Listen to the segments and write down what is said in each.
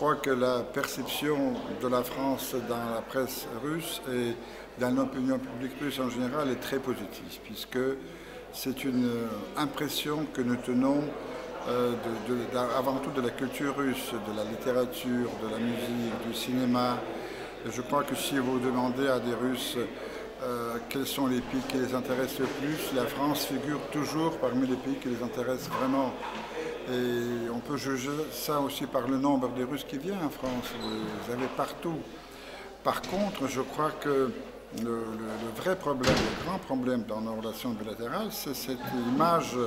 crois que la perception de la France dans la presse russe et dans l'opinion publique russe en général est très positive, puisque c'est une impression que nous tenons avant tout de la culture russe, de la littérature, de la musique, du cinéma. Et je crois que si vous demandez à des Russes quels sont les pays qui les intéressent le plus, la France figure toujours parmi les pays qui les intéressent vraiment. Et on peut juger ça aussi par le nombre de Russes qui viennent en France. Vous avez partout. Par contre, je crois que le vrai problème, le grand problème dans nos relations bilatérales, c'est cette image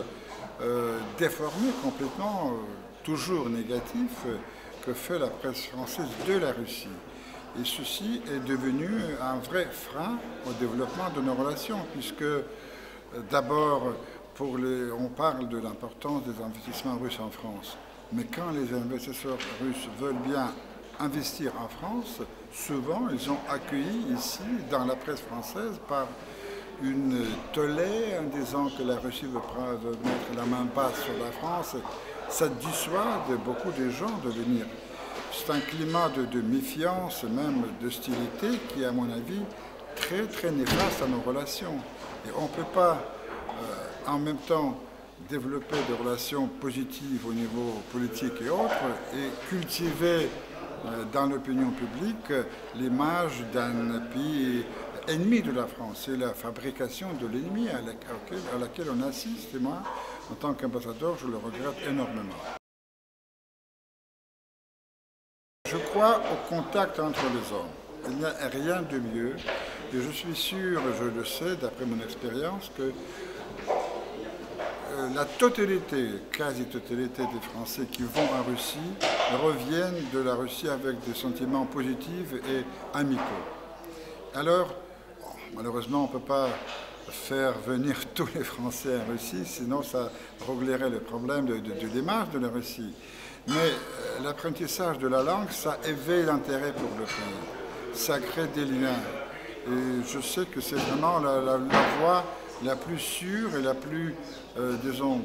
déformée complètement, toujours négative, que fait la presse française de la Russie. Et ceci est devenu un vrai frein au développement de nos relations, puisque d'abord, on parle de l'importance des investissements russes en France, mais quand les investisseurs russes veulent bien investir en France, souvent ils sont accueillis ici, dans la presse française, par une tollée en disant que la Russie veut mettre la main basse sur la France. Ça dissuade beaucoup de gens de venir. C'est un climat de méfiance, même d'hostilité, qui est à mon avis très très néfaste à nos relations. Et on ne peut pas en même temps développer des relations positives au niveau politique et autres et cultiver dans l'opinion publique l'image d'un pays ennemi de la France. C'est la fabrication de l'ennemi à laquelle on assiste, et moi, en tant qu'ambassadeur, je le regrette énormément. Je crois au contact entre les hommes. Il n'y a rien de mieux, et je suis sûr, je le sais d'après mon expérience, que la totalité, quasi-totalité des Français qui vont en Russie reviennent de la Russie avec des sentiments positifs et amicaux. Alors, malheureusement, on ne peut pas faire venir tous les Français en Russie, sinon ça réglerait le problème de démarche de la Russie. Mais l'apprentissage de la langue, ça éveille l'intérêt pour le pays, ça crée des liens. Et je sais que c'est vraiment la voie la plus sûre et la plus, disons,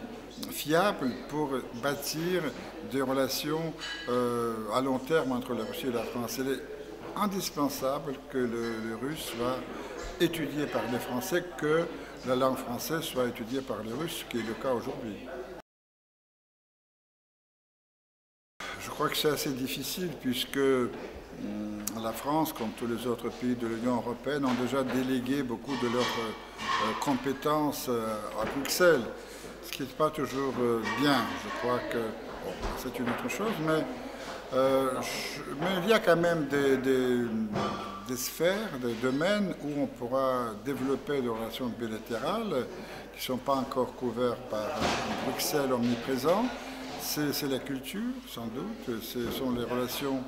fiable pour bâtir des relations à long terme entre la Russie et la France. Il est indispensable que le russe soit étudié par les Français, que la langue française soit étudiée par les Russes, ce qui est le cas aujourd'hui. Je crois que c'est assez difficile puisque la France, comme tous les autres pays de l'Union européenne, ont déjà délégué beaucoup de leurs compétences à Bruxelles, ce qui n'est pas toujours bien. Je crois que c'est une autre chose, mais il y a quand même des sphères, des domaines où on pourra développer des relations bilatérales qui ne sont pas encore couvertes par Bruxelles omniprésent. C'est la culture, sans doute, ce sont les relations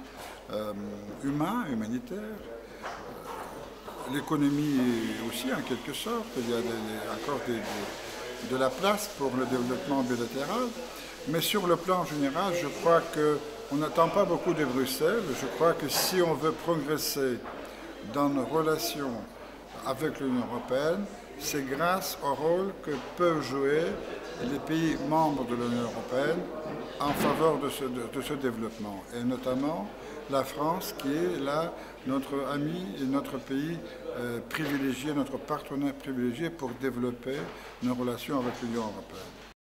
humanitaires, l'économie aussi en quelque sorte. Il y a encore de la place pour le développement bilatéral. Mais sur le plan général, je crois qu'on n'attend pas beaucoup de Bruxelles. Je crois que si on veut progresser dans nos relations avec l'Union européenne, c'est grâce au rôle que peuvent jouer les pays membres de l'Union européenne en faveur de ce développement. Et notamment la France qui est là notre ami et notre pays privilégié, notre partenaire privilégié pour développer nos relations avec l'Union européenne.